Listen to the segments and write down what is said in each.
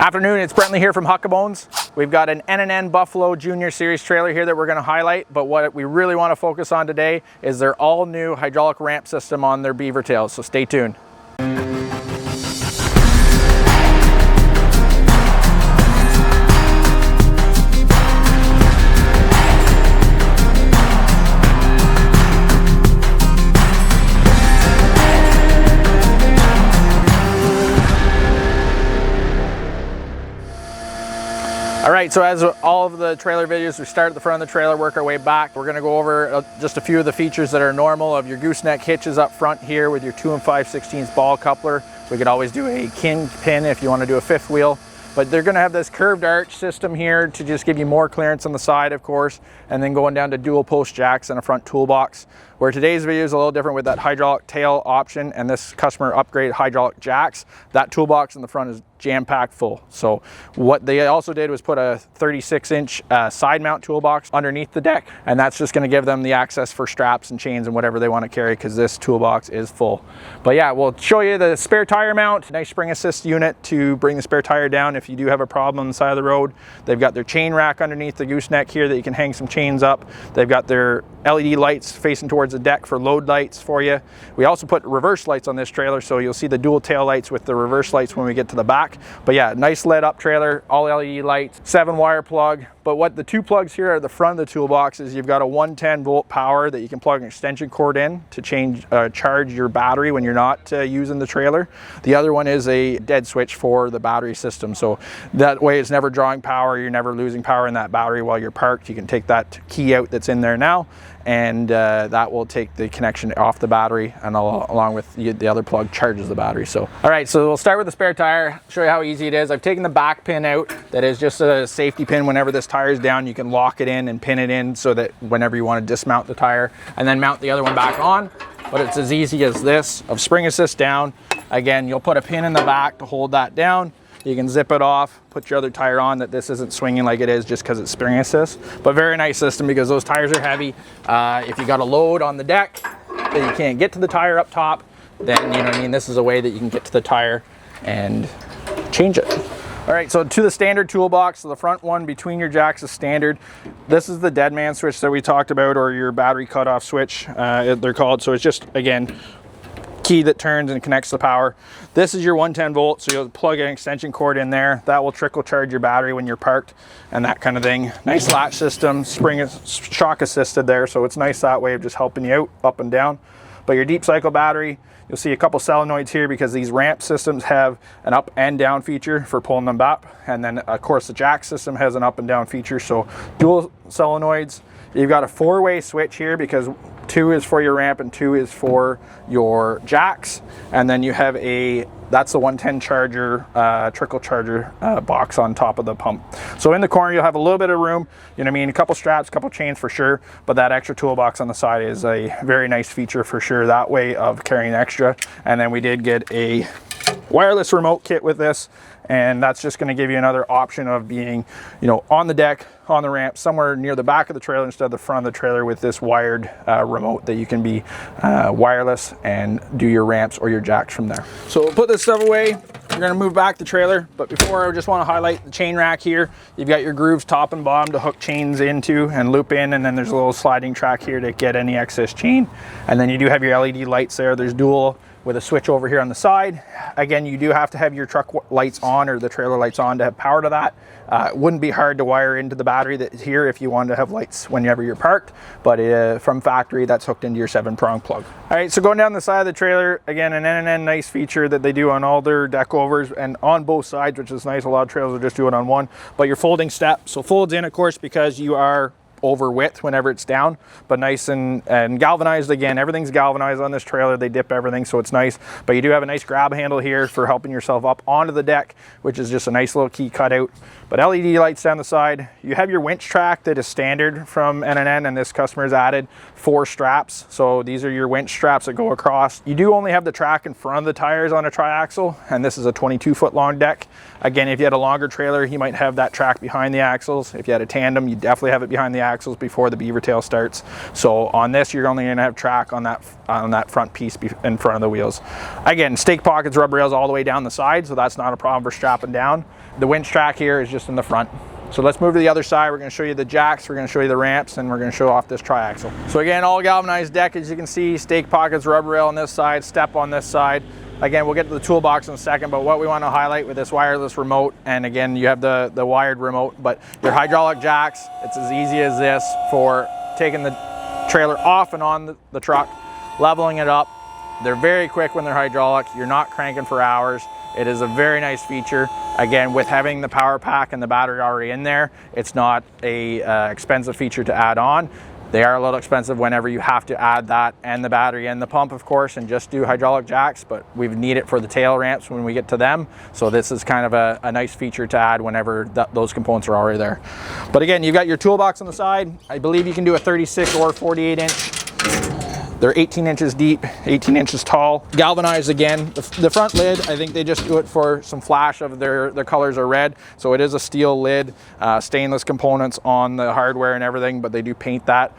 Afternoon, it's Brentley here from Huckabones. We've got an N&N Buffalo Junior Series trailer here that we're going to highlight, but what we really want to focus on today is their all new hydraulic ramp system on their beaver tails, so stay tuned. All right, so as all of the trailer videos, we start at the front of the trailer, work our way back. We're gonna go over just a few of the features that are normal of your gooseneck hitches up front here with your 2 5/16 ball coupler. We could always do a kingpin if you wanna do a fifth wheel, but they're gonna have this curved arch system here to just give you more clearance on the side, of course, and then going down to dual post jacks and a front toolbox. Where today's video is a little different with that hydraulic tail option and this customer upgrade hydraulic jacks, that toolbox in the front is jam-packed full. So what they also did was put a 36-inch side mount toolbox underneath the deck, and that's just going to give them the access for straps and chains and whatever they want to carry, because this toolbox is full. But yeah, we'll show you the spare tire mount, nice spring assist unit to bring the spare tire down if you do have a problem on the side of the road. They've got their chain rack underneath the gooseneck here that you can hang some chains up. They've got their LED lights facing towards the deck for load lights for you. We also put reverse lights on this trailer, so you'll see the dual tail lights with the reverse lights when we get to the back. But yeah, nice lit up trailer, all LED lights, 7-wire plug. But what the two plugs here at the front of the toolbox is you've got a 110-volt power that you can plug an extension cord in to charge your battery when you're not using the trailer. The other one is a dead switch for the battery system, so that way it's never drawing power, you're never losing power in that battery while you're parked. You can take that key out that's in there now, and that will take the connection off the battery, and along with the other plug charges the battery. So all right, so we'll start with the spare tire, show you how easy it is. I've taken the back pin out. That is just a safety pin. Whenever this tire is down, you can lock it in and pin it in so that whenever you want to dismount the tire and then mount the other one back on. But it's as easy as this, of spring assist down. Again, you'll put a pin in the back to hold that down. You can zip it off, put your other tire on, that this isn't swinging like it is just because it's spring assist. But very nice system because those tires are heavy. If you got a load on the deck that you can't get to the tire up top, then you know what I mean, this is a way that you can get to the tire and change it. All right, so to the standard toolbox, so the front one between your jacks is standard. This is the dead man switch that we talked about, or your battery cutoff switch, they're called. So it's just, again, key that turns and connects the power. This is your 110 volt, so you'll plug an extension cord in there. That will trickle charge your battery when you're parked and that kind of thing. Nice latch system, shock assisted there, so it's nice that way of just helping you out up and down. But your deep cycle battery, you'll see a couple solenoids here because these ramp systems have an up and down feature for pulling them back. And then of course the jack system has an up and down feature, so dual solenoids. You've got a 4-way switch here because 2 is for your ramp and 2 is for your jacks. And then you have that's the 110 charger, trickle charger box on top of the pump. So in the corner, you'll have a little bit of room, you know what I mean, a couple straps, a couple chains for sure, but that extra toolbox on the side is a very nice feature for sure, that way of carrying extra. And then we did get a wireless remote kit with this, and that's just going to give you another option of being, you know, on the deck, on the ramp, somewhere near the back of the trailer instead of the front of the trailer with this wired remote that you can be wireless and do your ramps or your jacks from there. So we'll put this stuff away. We're going to move back the trailer, but before, I just want to highlight the chain rack here. You've got your grooves top and bottom to hook chains into and loop in, and then there's a little sliding track here to get any excess chain. And then you do have your LED lights there. There's dual with a switch over here on the side. Again, you do have to have your truck lights on or the trailer lights on to have power to that. It wouldn't be hard to wire into the battery that's here if you wanted to have lights whenever you're parked, but from factory, that's hooked into your 7-prong plug. All right, so going down the side of the trailer, again, an N&N nice feature that they do on all their deck overs and on both sides, which is nice. A lot of trailers will just do it on one, but your folding step, so folds in, of course, because you are over width whenever it's down, but nice and galvanized. Again, everything's galvanized on this trailer. They dip everything, so it's nice. But you do have a nice grab handle here for helping yourself up onto the deck, which is just a nice little key cutout. But LED lights down the side. You have your winch track that is standard from N&N, and this customer's added 4 straps. So these are your winch straps that go across. You do only have the track in front of the tires on a triaxle, and this is a 22-foot long deck. Again, if you had a longer trailer, you might have that track behind the axles. If you had a tandem, you definitely have it behind the axles before the beaver tail starts. So on this, you're only gonna have track on that front piece in front of the wheels. Again, stake pockets, rubber rails all the way down the side, so that's not a problem for strapping down. The winch track here is just in the front. So let's move to the other side. We're going to show you the jacks, we're going to show you the ramps, and we're going to show off this triaxle. So again, all galvanized deck, as you can see, stake pockets, rubber rail on this side, step on this side. Again, we'll get to the toolbox in a second, but what we want to highlight with this wireless remote, and again, you have the wired remote, but your hydraulic jacks, it's as easy as this for taking the trailer off and on the truck, leveling it up. They're very quick when they're hydraulic. You're not cranking for hours. It is a very nice feature. Again, with having the power pack and the battery already in there, it's not a expensive feature to add on. They are a little expensive whenever you have to add that and the battery and the pump, of course, and just do hydraulic jacks, but we need it for the tail ramps when we get to them. So this is kind of a nice feature to add whenever those components are already there. But again, you've got your toolbox on the side. I believe you can do a 36 or 48 inch. They're 18 inches deep, 18 inches tall. Galvanized again. The front lid, I think they just do it for some flash of their colors are red. So it is a steel lid, stainless components on the hardware and everything, but they do paint that.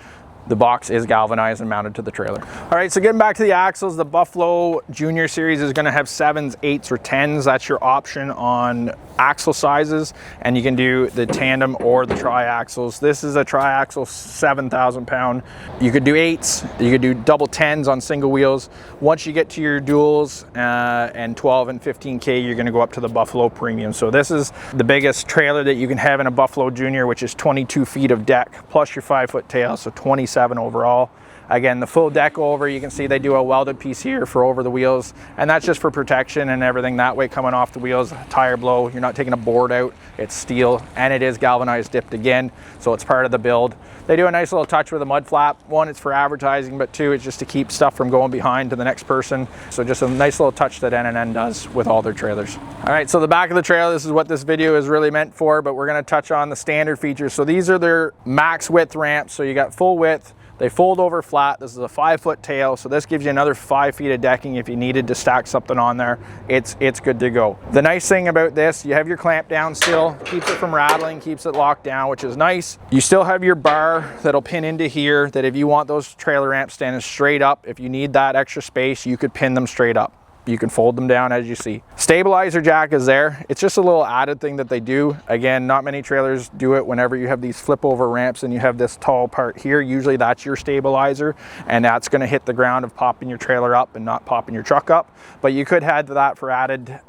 The box is galvanized and mounted to the trailer. All right, so getting back to the axles, the Buffalo Junior Series is gonna have 7s, 8s, or 10s. That's your option on axle sizes, and you can do the tandem or the tri-axles. This is a tri-axle 7,000 pound. You could do 8s, you could do double 10s on single wheels. Once you get to your duals and 12 and 15K, you're gonna go up to the Buffalo Premium. So this is the biggest trailer that you can have in a Buffalo Junior, which is 22 feet of deck, plus your 5-foot tail, so 27 overall. Again, the full deck over, you can see they do a welded piece here for over the wheels, and that's just for protection and everything that way coming off the wheels. Tire blow, you're not taking a board out, it's steel, and it is galvanized dipped again, so it's part of the build. They do a nice little touch with a mud flap. One, it's for advertising, but two, it's just to keep stuff from going behind to the next person. So just a nice little touch that N&N does with all their trailers. All right, so the back of the trailer, this is what this video is really meant for, but we're gonna touch on the standard features. So these are their max width ramps. So you got full width, they fold over flat. This is a 5-foot tail, so this gives you another 5 feet of decking if you needed to stack something on there. It's good to go. The nice thing about this, you have your clamp down still, keeps it from rattling, keeps it locked down, which is nice. You still have your bar that'll pin into here, that if you want those trailer ramps standing straight up, if you need that extra space, you could pin them straight up. You can fold them down as you see. Stabilizer jack is there. It's just a little added thing that they do. Again, not many trailers do it. Whenever you have these flip over ramps and you have this tall part here, usually that's your stabilizer, and that's gonna hit the ground of popping your trailer up and not popping your truck up. But you could add that for added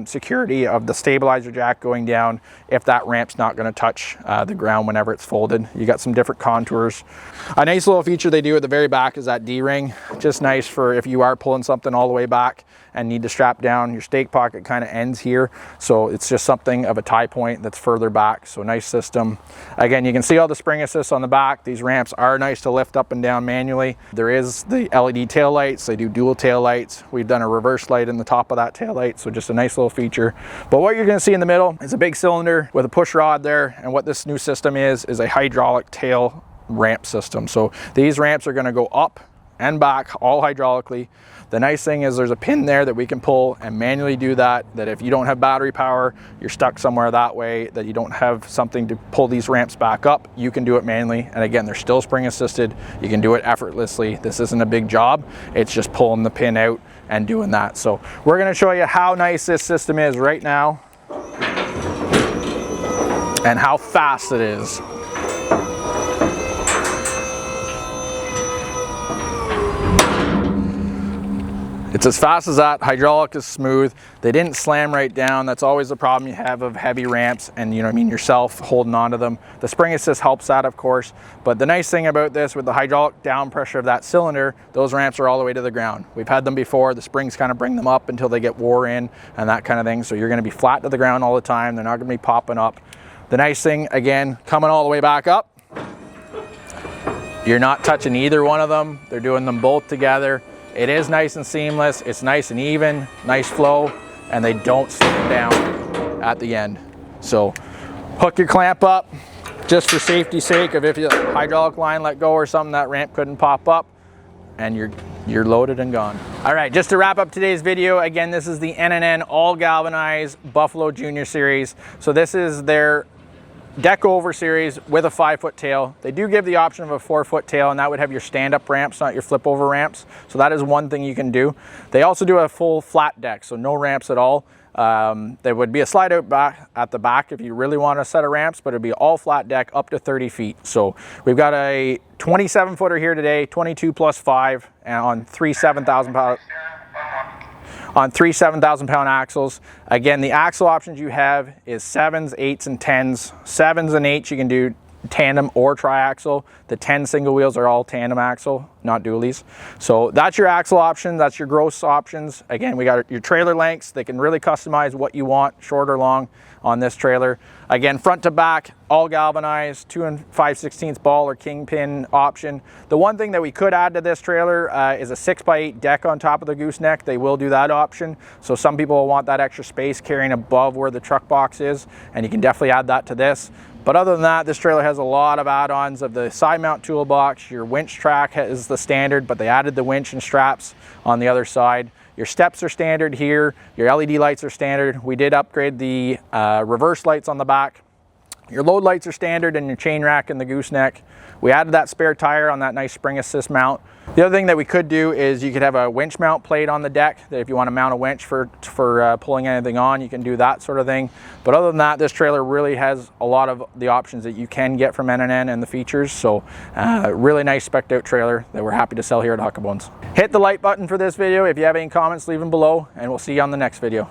security of the stabilizer jack going down if that ramp's not gonna touch the ground whenever it's folded. You got some different contours. A nice little feature they do at the very back is that D-ring. Just nice for if you are pulling something all the way back and need to strap down. Your stake pocket kind of ends here, so it's just something of a tie point that's further back. So nice system. Again, you can see all the spring assists on the back. These ramps are nice to lift up and down manually. There is the LED tail lights. They do dual tail lights. We've done a reverse light in the top of that tail light, so just a nice little feature. But what you're going to see in the middle is a big cylinder with a push rod there, and what this new system is a hydraulic tail ramp system. So these ramps are going to go up and back all hydraulically. The nice thing is there's a pin there that we can pull and manually do that if you don't have battery power, you're stuck somewhere that way, that you don't have something to pull these ramps back up, you can do it manually. And again, they're still spring assisted. You can do it effortlessly. This isn't a big job. It's just pulling the pin out and doing that. So we're going to show you how nice this system is right now and how fast it is. It's as fast as that. Hydraulic is smooth. They didn't slam right down. That's always the problem you have of heavy ramps and, you know what I mean, yourself holding onto them. The spring assist helps that, of course. But the nice thing about this, with the hydraulic down pressure of that cylinder, those ramps are all the way to the ground. We've had them before. The springs kind of bring them up until they get wore in and that kind of thing. So you're going to be flat to the ground all the time. They're not going to be popping up. The nice thing, again, coming all the way back up, you're not touching either one of them. They're doing them both together. It is nice and seamless. It's nice and even, nice flow, and they don't slip down at the end. So hook your clamp up just for safety's sake of if your hydraulic line let go or something, that ramp couldn't pop up, and you're you're loaded and gone. All right, just to wrap up today's video, again, this is the N&N all galvanized Buffalo Junior Series. So this is their deck over series with a 5-foot tail. They do give the option of a 4-foot tail, and that would have your stand-up ramps, not your flip-over ramps. So that is one thing you can do. They also do a full flat deck, so no ramps at all. There would be a slide out back at the back if you really want a set of ramps, but it'd be all flat deck up to 30 feet. So we've got a 27 footer here today, 22 plus 5, and on three 7,000 pound axles. Again, the axle options you have is 7s, 8s, and 10s. 7s and 8s you can do tandem or triaxle. The 10 single wheels are all tandem axle, not dualies. So that's your axle option, that's your gross options. Again, we got your trailer lengths. They can really customize what you want, short or long, on this trailer. Again, front to back, all galvanized, 2 5/16 ball or kingpin option. The one thing that we could add to this trailer is a 6x8 deck on top of the gooseneck. They will do that option. So some people will want that extra space carrying above where the truck box is, and you can definitely add that to this. But other than that, this trailer has a lot of add-ons of the side mount toolbox. Your winch track is the standard, but they added the winch and straps on the other side. Your steps are standard here. Your LED lights are standard. We did upgrade the reverse lights on the back. Your load lights are standard, and your chain rack and the gooseneck. We added that spare tire on that nice spring assist mount. The other thing that we could do is you could have a winch mount plate on the deck, that if you want to mount a winch for pulling anything on, you can do that sort of thing. But other than that, this trailer really has a lot of the options that you can get from N&N and the features. So really nice spec'd out trailer that we're happy to sell here at Huckabones. Hit the like button for this video. If you have any comments, leave them below, and we'll see you on the next video.